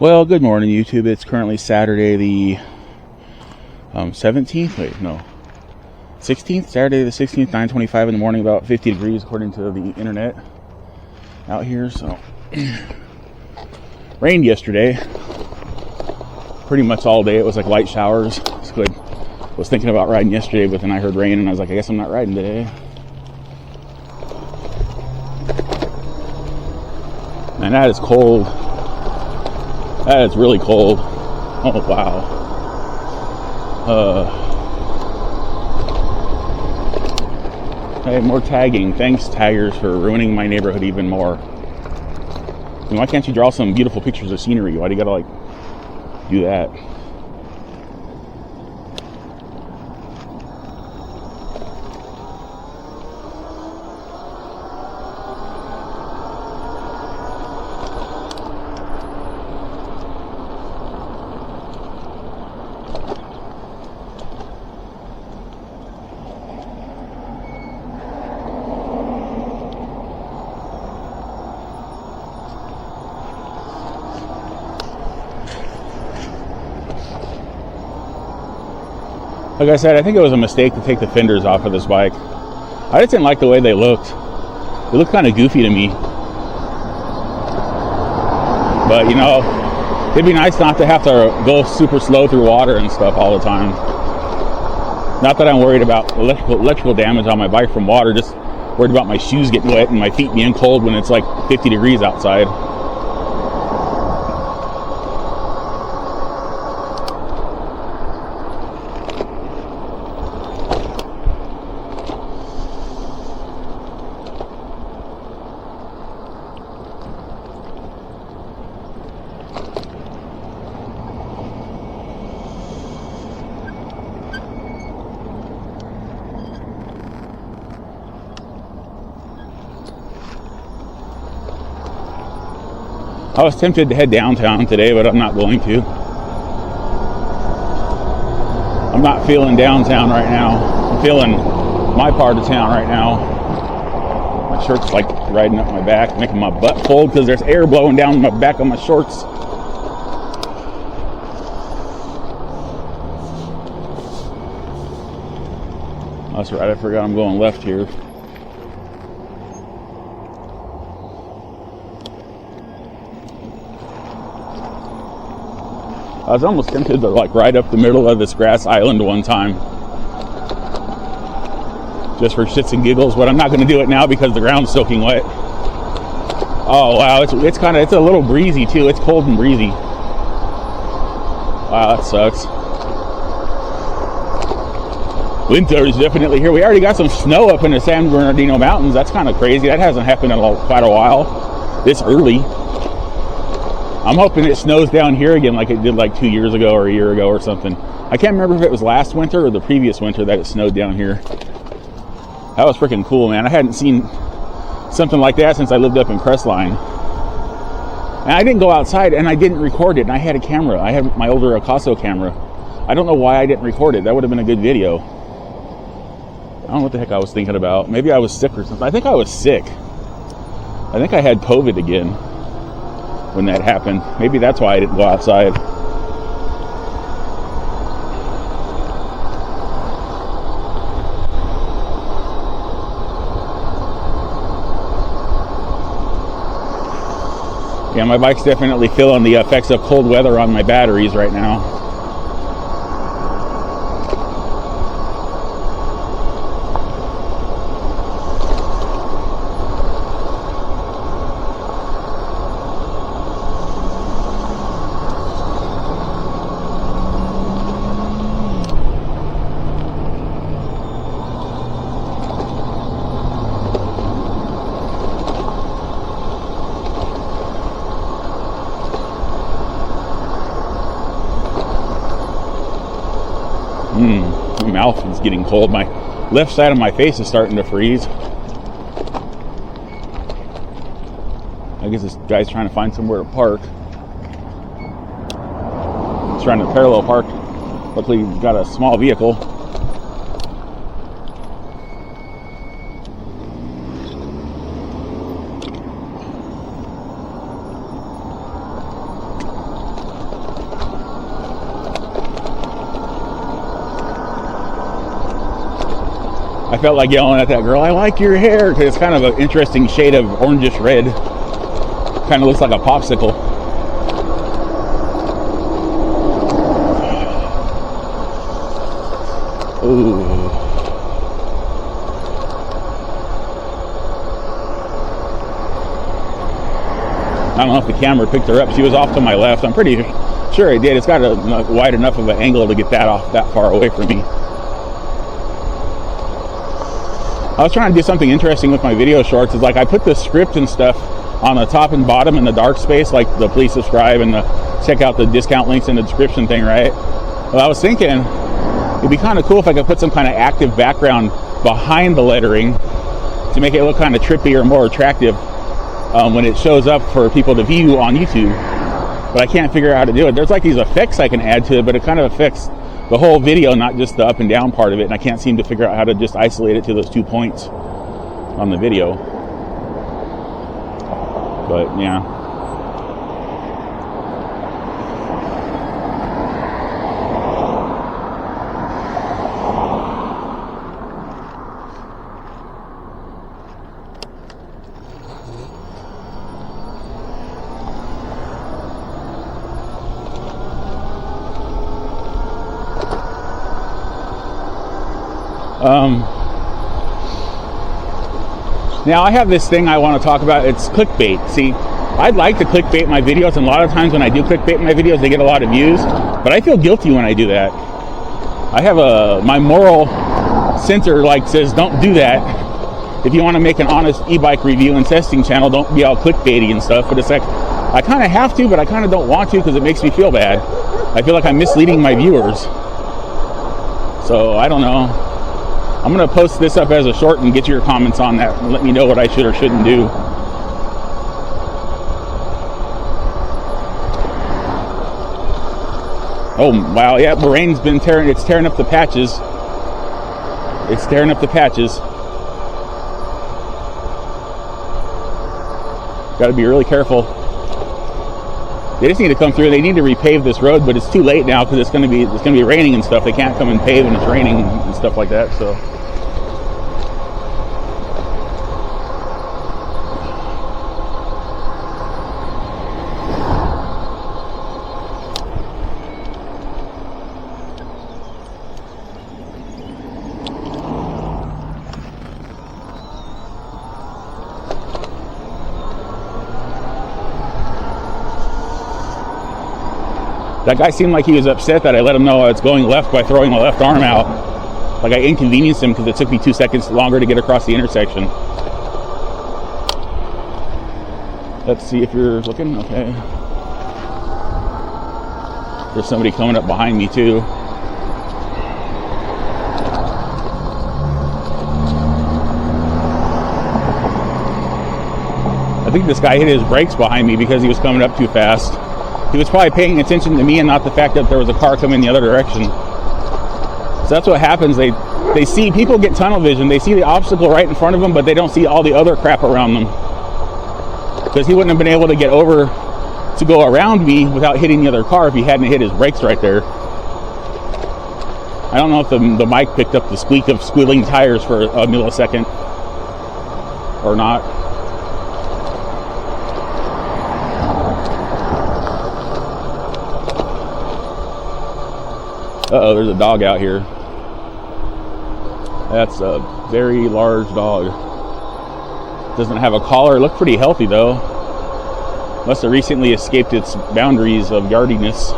Well, good morning, YouTube. It's currently Saturday the 17th. Wait, no, 16th. Saturday the 16th, 9:25 in the morning. About 50 degrees according to the internet out here. So, rained yesterday, pretty much all day. It was like light showers. It's good. I was thinking about riding yesterday, but then I heard rain, and I was like, I guess I'm not riding today. And that is cold. That is really cold. Oh, wow. Hey, more tagging. Thanks, taggers, for ruining my neighborhood even more. And why can't you draw some beautiful pictures of scenery? Why do you gotta, do that? Like I said, I think it was a mistake to take the fenders off of this bike. I just didn't like the way they looked. They looked kind of goofy to me. But, it'd be nice not to have to go super slow through water and stuff all the time. Not that I'm worried about electrical damage on my bike from water, just worried about my shoes getting wet and my feet being cold when it's like 50 degrees outside. I was tempted to head downtown today, but I'm not going to. I'm not feeling downtown right now. I'm feeling my part of town right now. My shirt's like riding up my back, making my butt cold because there's air blowing down my back on my shorts. That's right, I forgot I'm going left here. I was almost tempted to ride up the middle of this grass island one time, just for shits and giggles. But I'm not going to do it now because the ground's soaking wet. Oh wow, it's a little breezy too. It's cold and breezy. Wow, that sucks. Winter is definitely here. We already got some snow up in the San Bernardino Mountains. That's kind of crazy. That hasn't happened in quite a while. This early. I'm hoping it snows down here again like it did 2 years ago or a year ago or something. I can't remember if it was last winter or the previous winter that it snowed down here. That was freaking cool, man. I hadn't seen something like that since I lived up in Crestline. And I didn't go outside and I didn't record it. And I had a camera. I had my older Acaso camera. I don't know why I didn't record it. That would have been a good video. I don't know what the heck I was thinking about. Maybe I was sick or something. I think I was sick. I think I had COVID again when that happened. Maybe that's why I didn't go outside. Yeah, my bike's definitely feeling the effects of cold weather on my batteries right now. My mouth is getting cold. My left side of my face is starting to freeze. I guess this guy's trying to find somewhere to park. He's trying to parallel park. Luckily, he's got a small vehicle. I felt like yelling at that girl, I like your hair, because it's kind of an interesting shade of orangish red. Kind of looks like a popsicle. Ooh. I don't know if the camera picked her up. She was off to my left. I'm pretty sure it did. It's got a wide enough of an angle to get that off that far away from me. I was trying to do something interesting with my video shorts. It's like I put the script and stuff on the top and bottom in the dark space, like the please subscribe and the check out the discount links in the description thing, right? Well, I was thinking it'd be kind of cool if I could put some kind of active background behind the lettering to make it look kind of trippy or more attractive when it shows up for people to view on YouTube. But I can't figure out how to do it. There's like these effects I can add to it, but it kind of affects the whole video, not just the up and down part of it. And I can't seem to figure out how to just isolate it to those 2 points on the video. But yeah. Now I have this thing I want to talk about. It's clickbait. See, I'd like to clickbait my videos, and a lot of times when I do clickbait my videos, they get a lot of views, but I feel guilty when I do that. I have my moral censor like says, don't do that. If you want to make an honest e-bike review and testing channel, don't be all clickbaity and stuff. But it's like, I kind of have to, but I kind of don't want to because it makes me feel bad. I feel like I'm misleading my viewers. So I don't know. I'm going to post this up as a short and get your comments on that and let me know what I should or shouldn't do. Oh, wow, yeah, the rain's been tearing up the patches. It's tearing up the patches. Got to be really careful. They just need to come through. They need to repave this road, but it's too late now because it's going to be raining and stuff. They can't come and pave when it's raining and stuff like that. So that guy seemed like he was upset that I let him know I was going left by throwing the left arm out. Like I inconvenienced him because it took me 2 seconds longer to get across the intersection. Let's see if you're looking. Okay. There's somebody coming up behind me too. I think this guy hit his brakes behind me because he was coming up too fast. He was probably paying attention to me and not the fact that there was a car coming the other direction. So that's what happens. They see, people get tunnel vision. They see the obstacle right in front of them, but they don't see all the other crap around them. Because he wouldn't have been able to get over to go around me without hitting the other car if he hadn't hit his brakes right there. I don't know if the mic picked up the squeak of squealing tires for a millisecond or not. Uh-oh, there's a dog out here. That's a very large dog. Doesn't have a collar. Looked pretty healthy though. Must have recently escaped its boundaries of yardiness.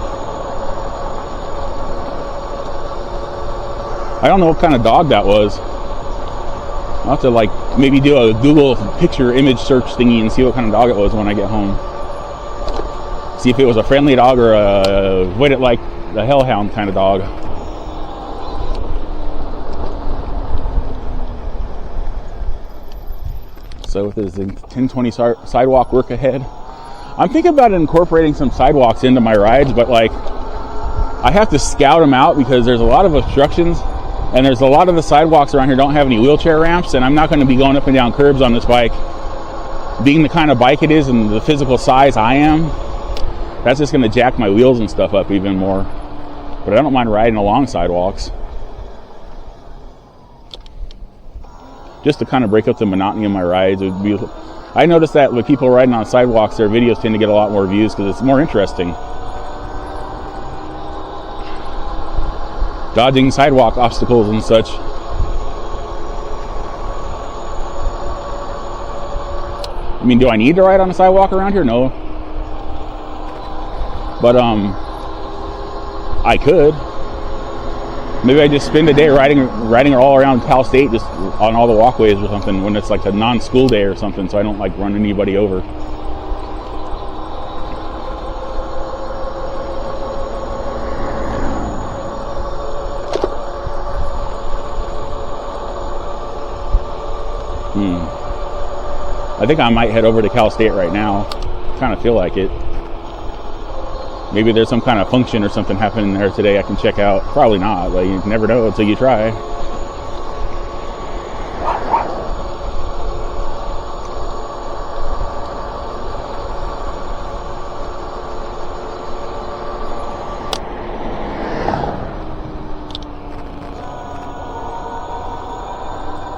I don't know what kind of dog that was. I'll have to like maybe do a Google picture image search thingy and see what kind of dog it was when I get home. See if it was a friendly dog or a what it like the hellhound kind of dog. So with this 1020 sidewalk work ahead, I'm thinking about incorporating some sidewalks into my rides, but like I have to scout them out because there's a lot of obstructions and there's a lot of the sidewalks around here don't have any wheelchair ramps, and I'm not going to be going up and down curbs on this bike. Being the kind of bike it is and the physical size I am, that's just going to jack my wheels and stuff up even more. But I don't mind riding along sidewalks. just to kind of break up the monotony of my rides. It would be. I noticed that with people riding on sidewalks, their videos tend to get a lot more views because it's more interesting. Dodging sidewalk obstacles and such. I mean, do I need to ride on a sidewalk around here? No. But I could. Maybe I just spend a day riding all around Cal State, just on all the walkways or something, when it's like a non-school day or something, so I don't like run anybody over. I think I might head over to Cal State right now. Kind of feel like it. Maybe there's some kind of function or something happening there today I can check out. Probably not, but you never know until you try.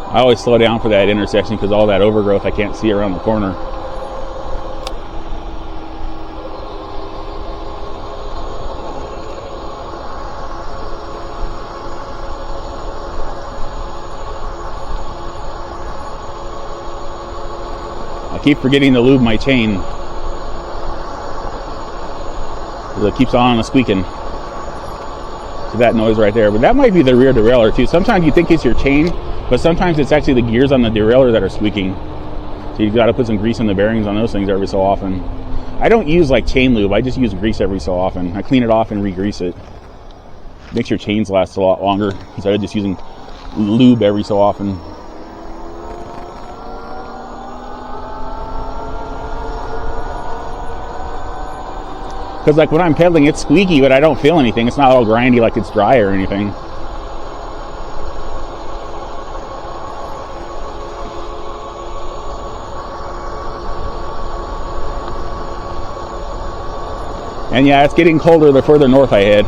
I always slow down for that intersection because all that overgrowth I can't see around the corner. I keep forgetting to lube my chain because it keeps on squeaking. So that noise right there, but that might be the rear derailleur too. Sometimes you think it's your chain, but sometimes it's actually the gears on the derailleur that are squeaking. So you've got to put some grease in the bearings on those things every so often. I don't use like chain lube, I just use grease every so often. I clean it off and re-grease it. Makes your chains last a lot longer instead of just using lube every so often. Because like when I'm pedaling, it's squeaky, but I don't feel anything. It's not all grindy like it's dry or anything. And yeah, it's getting colder the further north I head.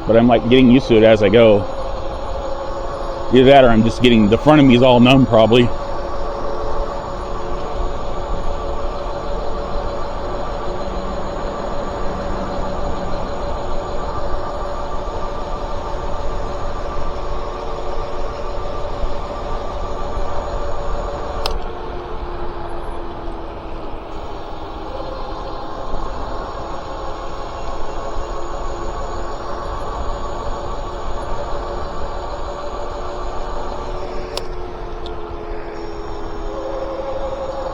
But I'm like getting used to it as I go. Either that or I'm just getting, the front of me is all numb probably.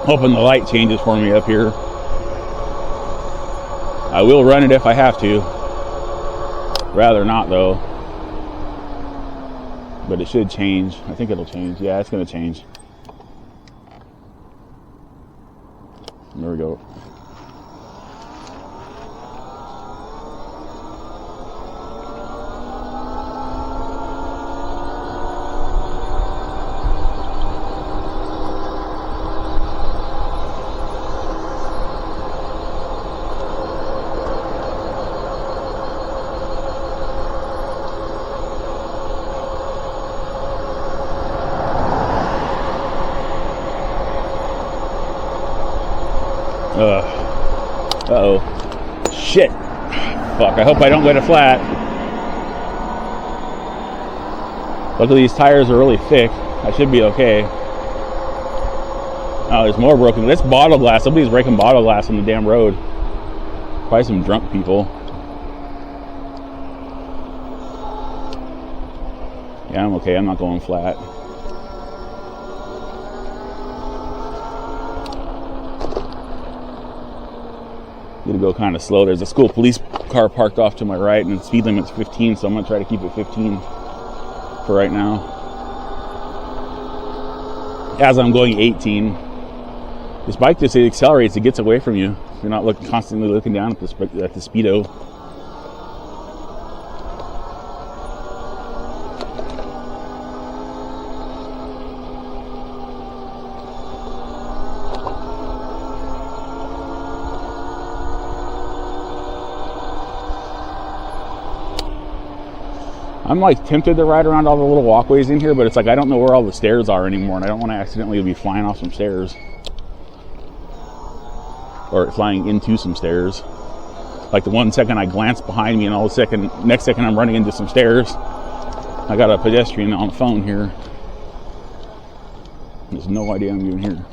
Hoping the light changes for me up here. I will run it if I have to. Rather not though. But it should change. I think it'll change. Yeah, it's going to change. There we go. Uh-oh. Shit. Fuck, I hope I don't get a flat. Luckily these tires are really thick. I should be okay. Oh, there's more broken. That's bottle glass. Somebody's breaking bottle glass on the damn road. Probably some drunk people. Yeah, I'm okay. I'm not going flat. Gonna go kind of slow. There's a school police car parked off to my right and the speed limit's 15, so I'm gonna try to keep it 15 for right now. As I'm going 18. This bike just accelerates, it gets away from you. You're not constantly looking down at the Fiido. I'm like tempted to ride around all the little walkways in here, but it's like I don't know where all the stairs are anymore, and I don't want to accidentally be flying off some stairs. Or flying into some stairs. Like the 1 second I glance behind me and next second I'm running into some stairs. I got a pedestrian on the phone here. There's no idea I'm even here.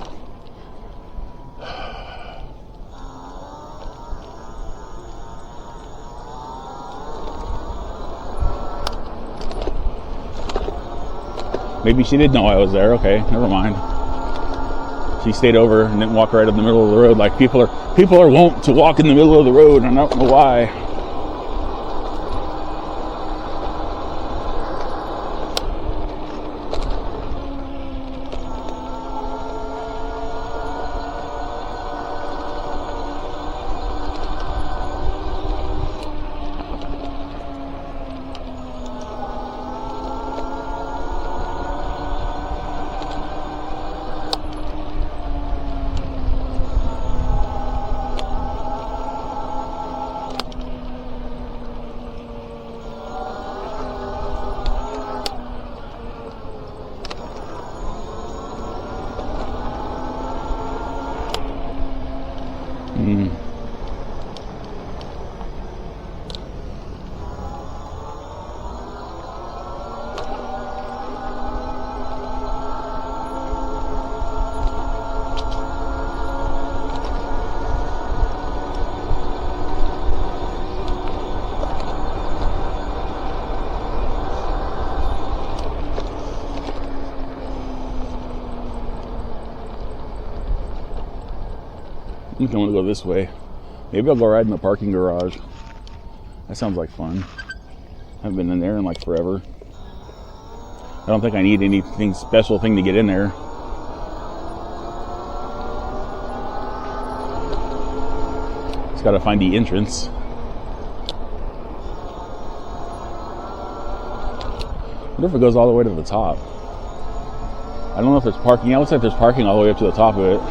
Maybe she did know I was there. Okay, never mind. She stayed over and didn't walk right in the middle of the road. Like people are wont to walk in the middle of the road, and I don't know why. I think I want to go this way. Maybe I'll go ride in the parking garage. That sounds like fun. I haven't been in there in like forever. I don't think I need anything special to get in there. Just gotta find the entrance. I wonder if it goes all the way to the top. I don't know if there's parking. Yeah, it looks like there's parking all the way up to the top of it.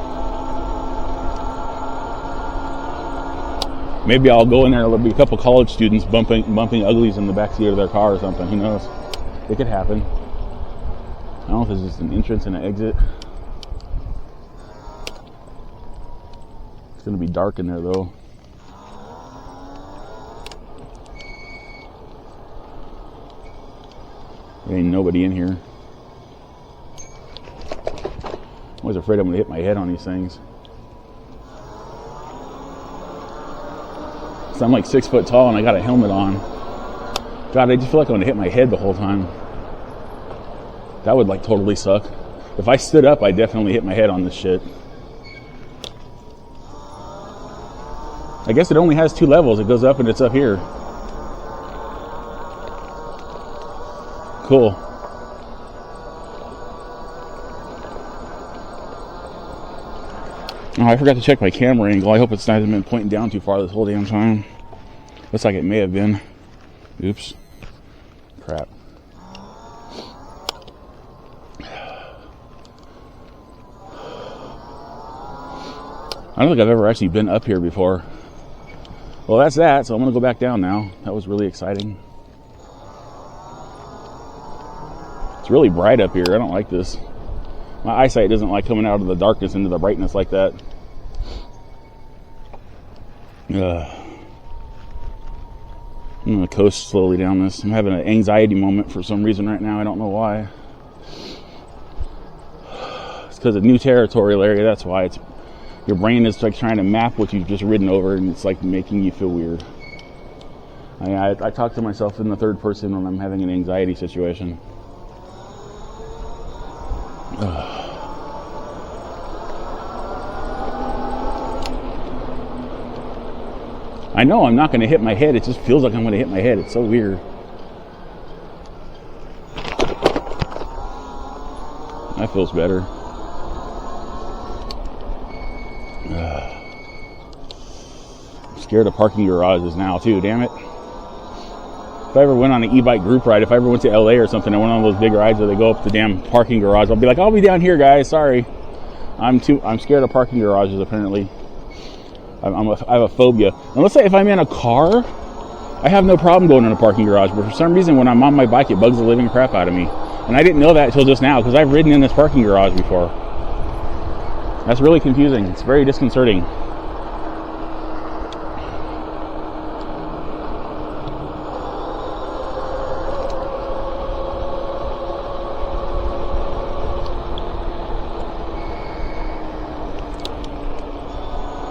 Maybe I'll go in there, there'll be a couple college students bumping uglies in the backseat of their car or something. Who knows? It could happen. I don't know if there's just an entrance and an exit. It's going to be dark in there, though. There ain't nobody in here. I'm always afraid I'm going to hit my head on these things. I'm like 6 foot tall and I got a helmet on. God, I just feel like I'm gonna hit my head the whole time. That would like totally suck. If I stood up, I'd definitely hit my head on this shit. I guess it only has 2 levels. It goes up and it's up here. Cool. Oh, I forgot to check my camera angle. I hope it's not been pointing down too far this whole damn time. Looks like it may have been. Oops. Crap. I don't think I've ever actually been up here before. Well, that's that, so I'm going to go back down now. That was really exciting. It's really bright up here. I don't like this. My eyesight doesn't like coming out of the darkness into the brightness like that. I'm going to coast slowly down this. I'm having an anxiety moment for some reason right now. I don't know why. It's because of new territorial area. That's why. It's your brain is like trying to map what you've just ridden over, and it's like making you feel weird. I talk to myself in the third person when I'm having an anxiety situation. I know I'm not going to hit my head. It just feels like I'm going to hit my head. It's so weird. That feels better. I'm scared of parking garages now too, damn it. If I ever went on an e-bike group ride, if I ever went to LA or something, I went on those big rides where they go up the damn parking garage, I'll be like, I'll be down here, guys, sorry. I'm scared of parking garages, apparently. I have a phobia. And let's say if I'm in a car I have no problem going in a parking garage, but for some reason when I'm on my bike, it bugs the living crap out of me. And I didn't know that until just now, because I've ridden in this parking garage before. That's really confusing. It's very disconcerting.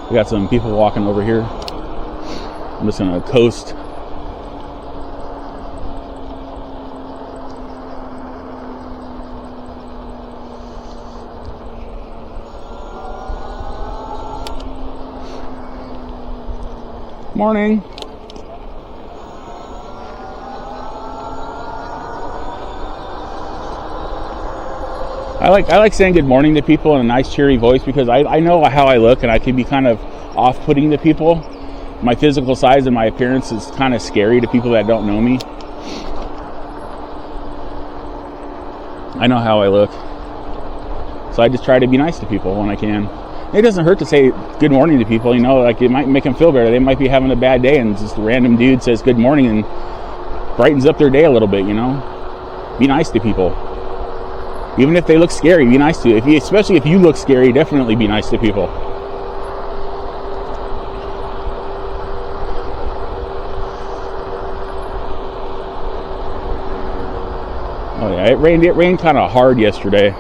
We got some people walking over here. I'm just gonna coast. Morning. I like saying good morning to people in a nice cheery voice, because I know how I look and I can be kind of off-putting to people. My physical size and my appearance is kind of scary to people that don't know me. I know how I look. So I just try to be nice to people when I can. It doesn't hurt to say good morning to people, you know, like it might make them feel better. They might be having a bad day and just a random dude says good morning and brightens up their day a little bit, you know. Be nice to people. Even if they look scary, be nice to. Especially if you look scary, definitely be nice to people. Oh yeah, it rained kind of hard yesterday.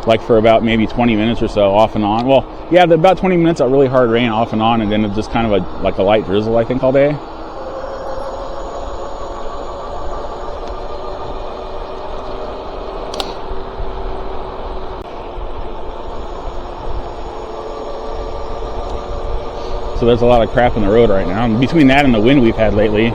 Like for about maybe 20 minutes or so, off and on. Well, yeah, about 20 minutes of really hard rain off and on, and then it just kind of like a light drizzle, I think, all day. So there's a lot of crap on the road right now. And between that and the wind we've had lately,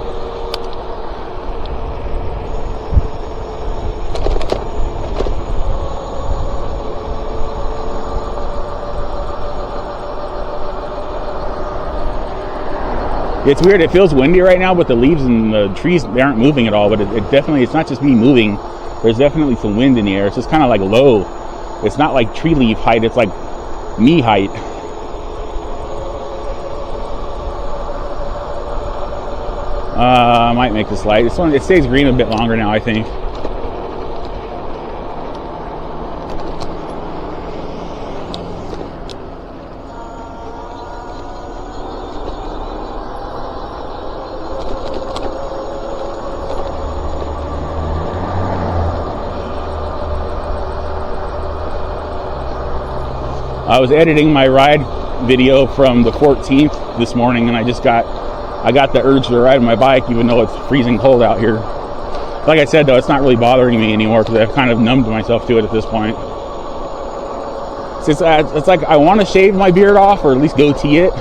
it's weird. It feels windy right now, but the leaves and the trees, they aren't moving at all. But it definitely, it's not just me moving. There's definitely some wind in the air. It's just kind of like low. It's not like tree leaf height. It's like me height. I might make this light. It stays green a bit longer now, I think. I was editing my ride video from the 14th this morning, and I got the urge to ride my bike, even though it's freezing cold out here. Like I said, though, it's not really bothering me anymore because I've kind of numbed myself to it at this point. It's like I want to shave my beard off, or at least goatee it,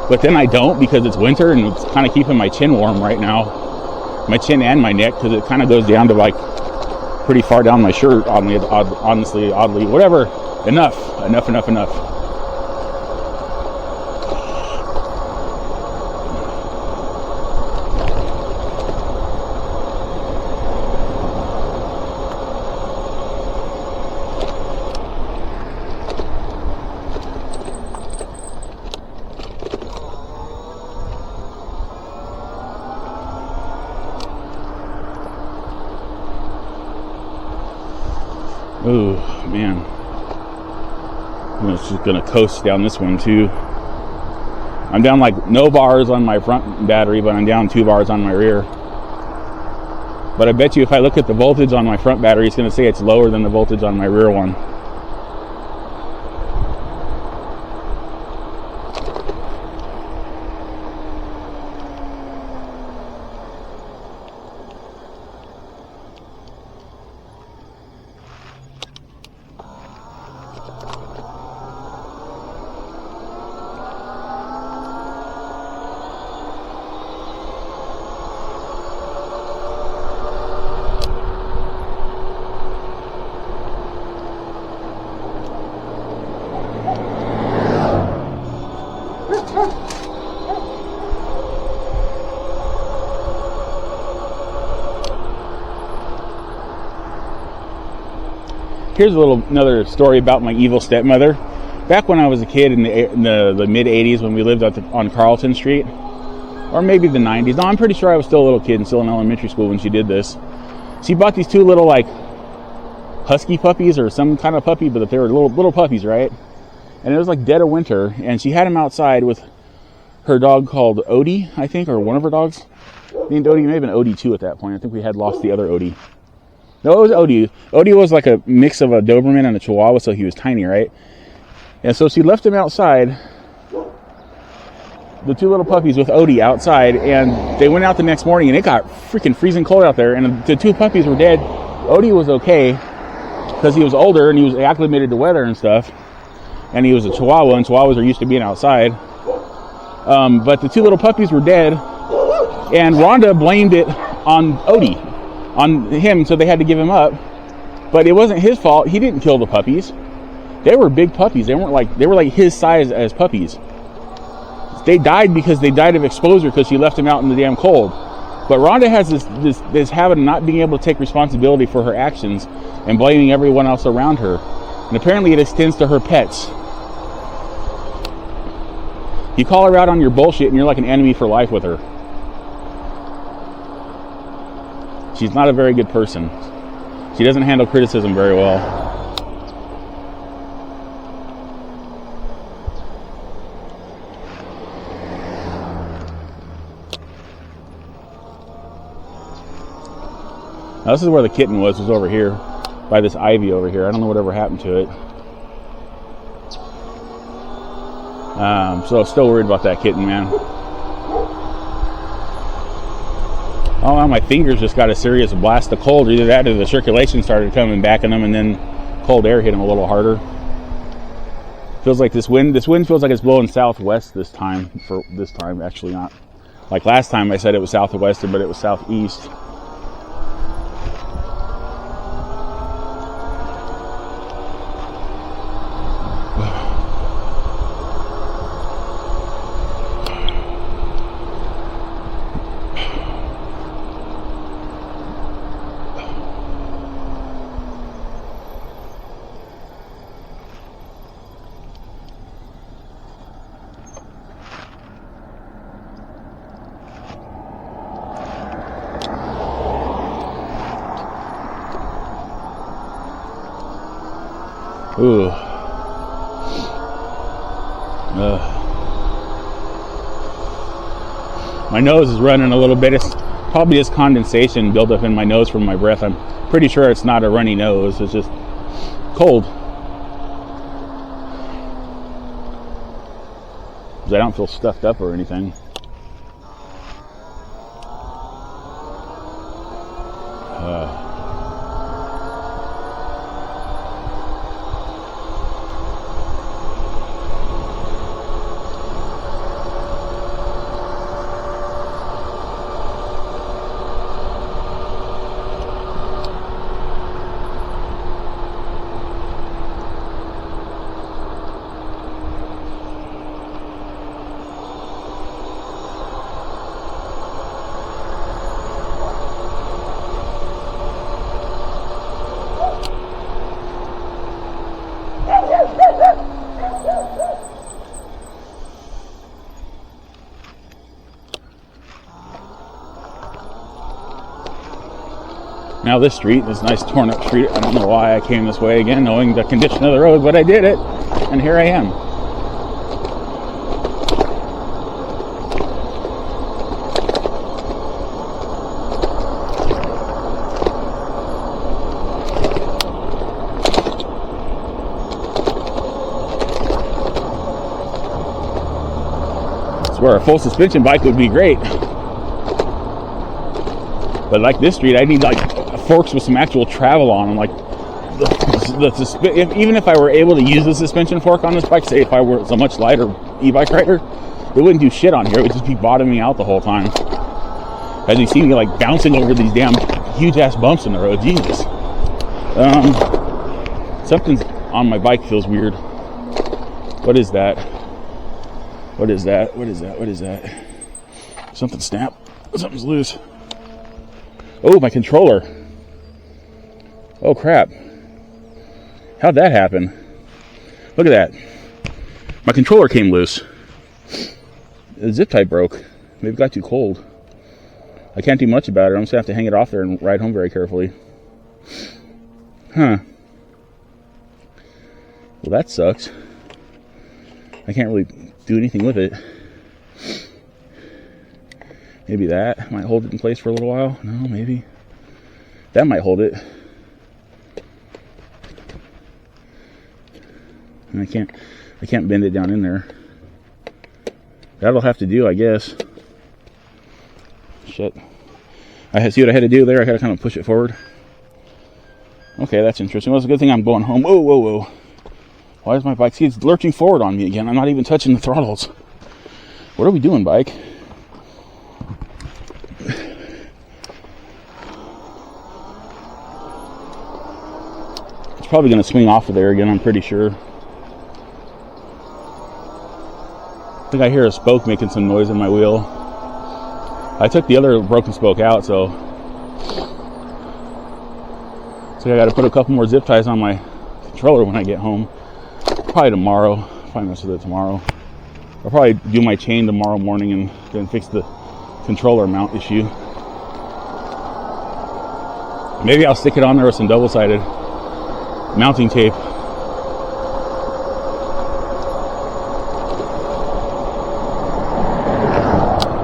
but then I don't because it's winter and it's kind of keeping my chin warm right now. My chin and my neck, because it kind of goes down to like pretty far down my shirt, honestly, oddly. Whatever. Enough. Oh man, I'm just gonna coast down this one too. I'm down like no bars on my front battery, but I'm down 2 bars on my rear. But I bet you if I look at the voltage on my front battery, it's gonna say it's lower than the voltage on my rear one. Here's another story about my evil stepmother. Back when I was a kid in the mid 80s, when we lived on Carlton Street, or maybe the 90s. No, I'm pretty sure I was still a little kid and still in elementary school when she did this. She bought these two little like husky puppies or some kind of puppy, but they were little puppies, right? And it was like dead of winter, and she had them outside with her dog called Odie, I think, or one of her dogs named Odie. It may have been Odie too at that point. I think we had lost the other Odie. No, it was Odie. Odie was like a mix of a Doberman and a Chihuahua, so he was tiny, right? And so she left him outside, the two little puppies with Odie outside, and they went out the next morning, and it got freaking freezing cold out there, and the two puppies were dead. Odie was okay because he was older and he was acclimated to weather and stuff, and he was a Chihuahua, and Chihuahuas are used to being outside. But the two little puppies were dead, and Rhonda blamed it on Odie, on him, so they had to give him up. But it wasn't his fault. He didn't kill the puppies. They were big puppies. They were like his size as puppies. They died because they died of exposure because she left them out in the damn cold. But Rhonda has this habit of not being able to take responsibility for her actions and blaming everyone else around her. And apparently it extends to her pets. You call her out on your bullshit and you're like an enemy for life with her. She's not a very good person. She doesn't handle criticism very well. Now this is where the kitten was over here, by this ivy over here. I don't know whatever happened to it. So still worried about that kitten, man. Oh, well, my fingers just got a serious blast of cold. Either that or the circulation started coming back in them, and then cold air hit them a little harder. Feels like this wind feels like it's blowing southwest this time. For this time, actually not. Like last time I said it was southwestern, but it was southeast. Ooh. My nose is running a little bit. It's probably just condensation built up in my nose from my breath. I'm pretty sure it's not a runny nose. It's just cold. Because I don't feel stuffed up or anything. Now this street, this nice torn up street, I don't know why I came this way again, knowing the condition of the road, but I did it, and here I am. That's where a full suspension bike would be great. But like this street, I need like forks with some actual travel on them. Like even if I were able to use the suspension fork on this bike, say if I were a much lighter e-bike rider, it wouldn't do shit on here. It would just be bottoming out the whole time. As you see me like bouncing over these damn huge ass bumps in the road. Jesus. Something's on my bike feels weird. What is that? What is that? What is that? What is that? Something snapped. Something's loose. Oh, my controller. Oh, crap. How'd that happen? Look at that. My controller came loose. The zip tie broke. Maybe it got too cold. I can't do much about it. I'm just going to have to hang it off there and ride home very carefully. Huh. Well, that sucks. I can't really do anything with it. Maybe that might hold it in place for a little while. No, maybe. That might hold it. And I can't bend it down in there. That'll have to do, I guess. Shit. See what I had to do there? I had to kind of push it forward. Okay, that's interesting. Well, it's a good thing I'm going home. Whoa, whoa, whoa. Why is my bike? See, it's lurching forward on me again. I'm not even touching the throttles. What are we doing, bike? It's probably going to swing off of there again, I'm pretty sure. I think I hear a spoke making some noise in my wheel. I took the other broken spoke out, so I got to put a couple more zip ties on my controller when I get home. Probably tomorrow. Probably mess with it tomorrow. I'll probably do my chain tomorrow morning and then fix the controller mount issue. Maybe I'll stick it on there with some double-sided mounting tape.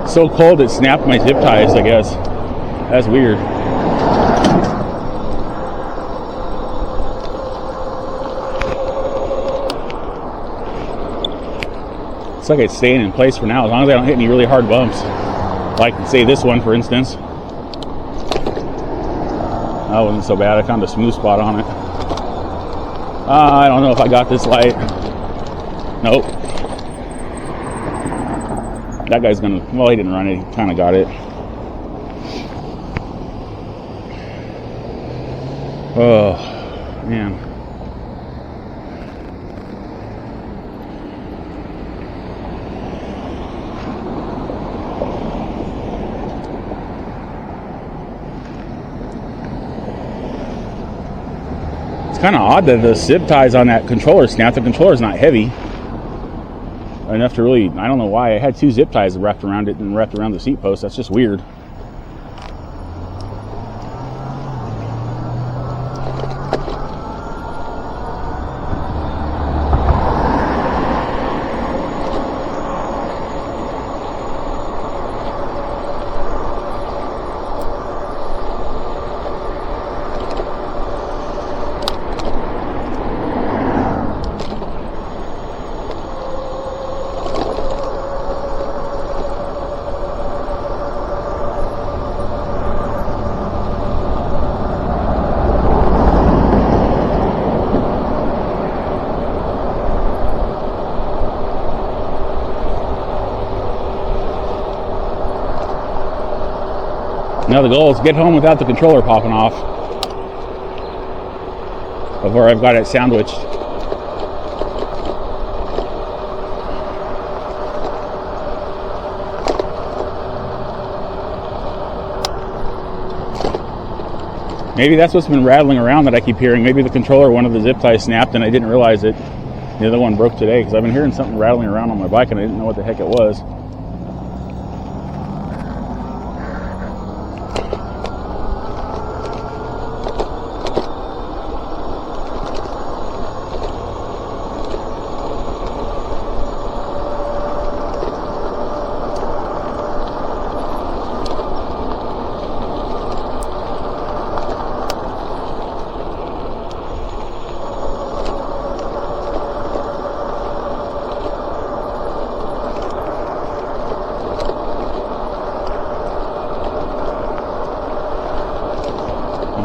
So cold it snapped my zip ties, I guess. That's weird. It's like it's staying in place for now, as long as I don't hit any really hard bumps. Like, say, this one, for instance. That wasn't so bad. I found a smooth spot on it. I don't know if I got this light. Nope. That guy's gonna, well, he didn't run it. He kind of got it. Oh, man. It's kind of odd that the zip ties on that controller snapped. The controller's not heavy enough to really, I don't know why. I had two zip ties wrapped around it and wrapped around the seat post. That's just weird. Now the goal is to get home without the controller popping off of where I've got it sandwiched. Maybe that's what's been rattling around that I keep hearing. Maybe the controller, one of the zip ties snapped and I didn't realize it. The other one broke today because I've been hearing something rattling around on my bike and I didn't know what the heck it was.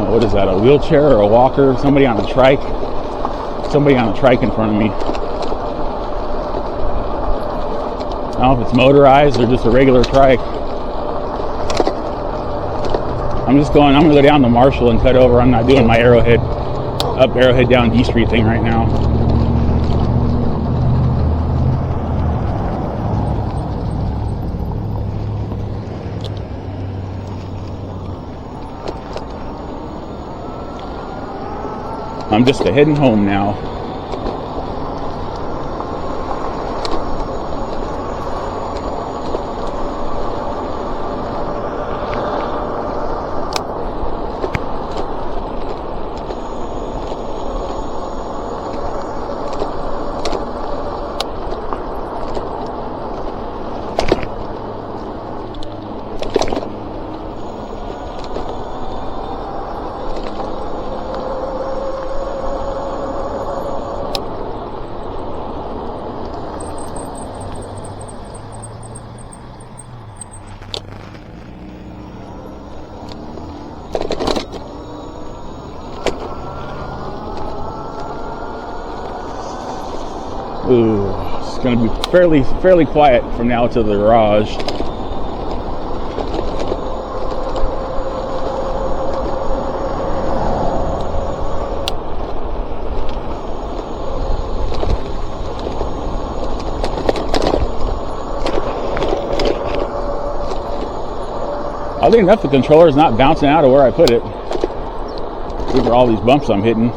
What is that, a wheelchair or a walker? Somebody on a trike? Somebody on a trike in front of me. I don't know if it's motorized or just a regular trike. I'm gonna go down to Marshall and cut over. I'm not doing my Arrowhead down D Street thing right now. I'm just heading home now. going to be fairly quiet from now to the garage. Oddly enough, the controller is not bouncing out of where I put it. These are all these bumps I'm hitting.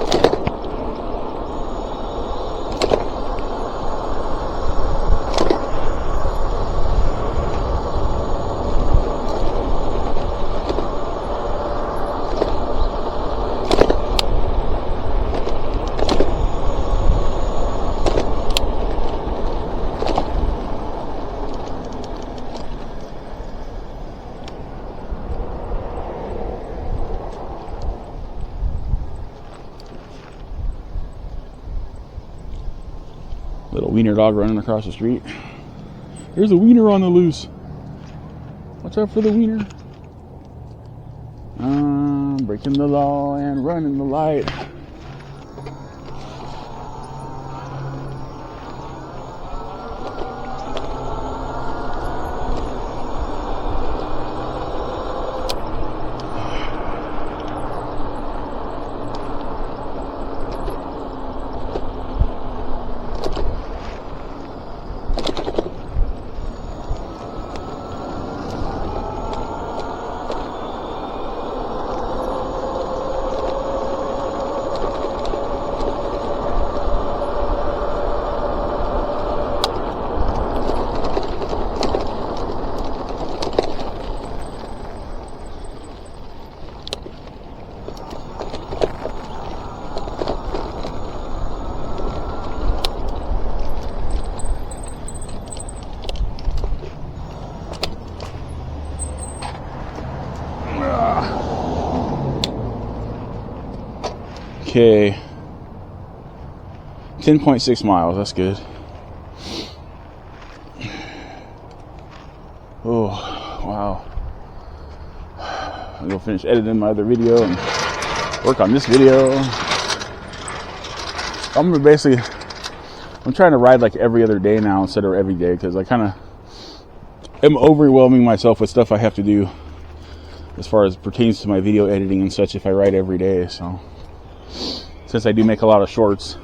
Little wiener dog running across the street. There's a wiener on the loose. Watch out for the wiener. Breaking the law and running the light. Okay, 10.6 miles, that's good. Oh, wow. I'll go finish editing my other video and work on this video. I'm trying to ride like every other day now instead of every day, because I kind of am overwhelming myself with stuff I have to do as far as pertains to my video editing and such if I ride every day. So since I do make a lot of shorts,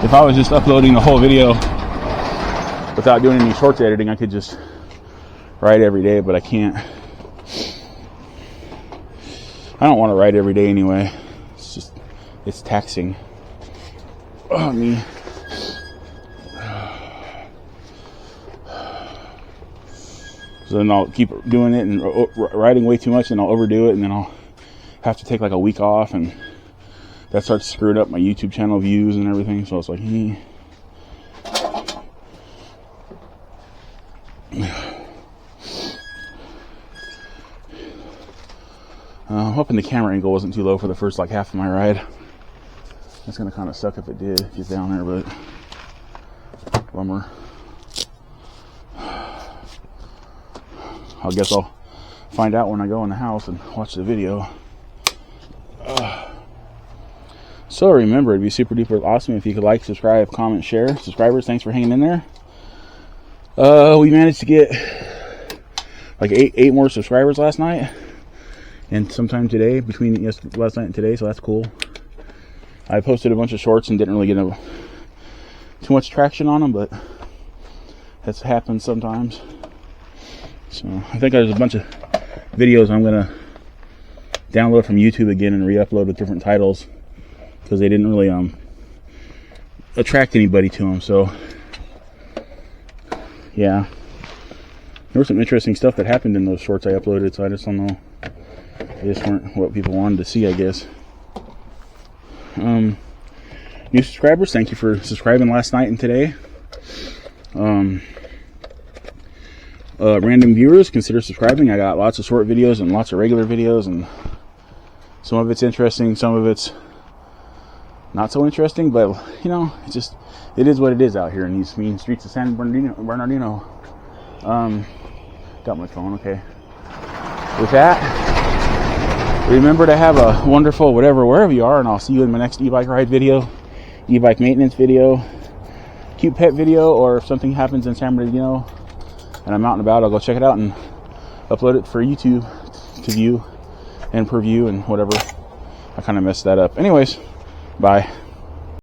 if I was just uploading the whole video without doing any shorts editing, I could just ride every day, but I can't. I don't want to ride every day anyway. It's taxing on me. So then I'll keep doing it and riding way too much, and I'll overdo it, and then I'll have to take like a week off, and that starts screwing up my YouTube channel views and everything. So it's like, I'm hoping the camera angle wasn't too low for the first like half of my ride. That's gonna kind of suck if it did get down there, but bummer. I guess I'll find out when I go in the house and watch the video. So remember, it'd be super duper awesome if you could like, subscribe, comment, share. Subscribers, thanks for hanging in there. We managed to get like eight more subscribers last night, and sometime today, between last night and today, so that's cool. I posted a bunch of shorts and didn't really get too much traction on them, but that's happened sometimes. So I think there's a bunch of videos I'm gonna download from YouTube again and re-upload with different titles, because they didn't really attract anybody to them. So yeah, there was some interesting stuff that happened in those shorts I uploaded, so I just don't know, they just weren't what people wanted to see, I guess. New subscribers, thank you for subscribing last night and today. Random viewers, consider subscribing. I got lots of short videos and lots of regular videos, and some of it's interesting, some of it's not so interesting, but you know, it is what it is out here in these mean streets of San Bernardino. Got my phone, okay. With that, remember to have a wonderful wherever you are, and I'll see you in my next e-bike ride video, e-bike maintenance video, cute pet video, or if something happens in San Bernardino and I'm out and about, I'll go check it out and upload it for YouTube to view and preview and whatever. I kind of messed that up. Anyways, bye.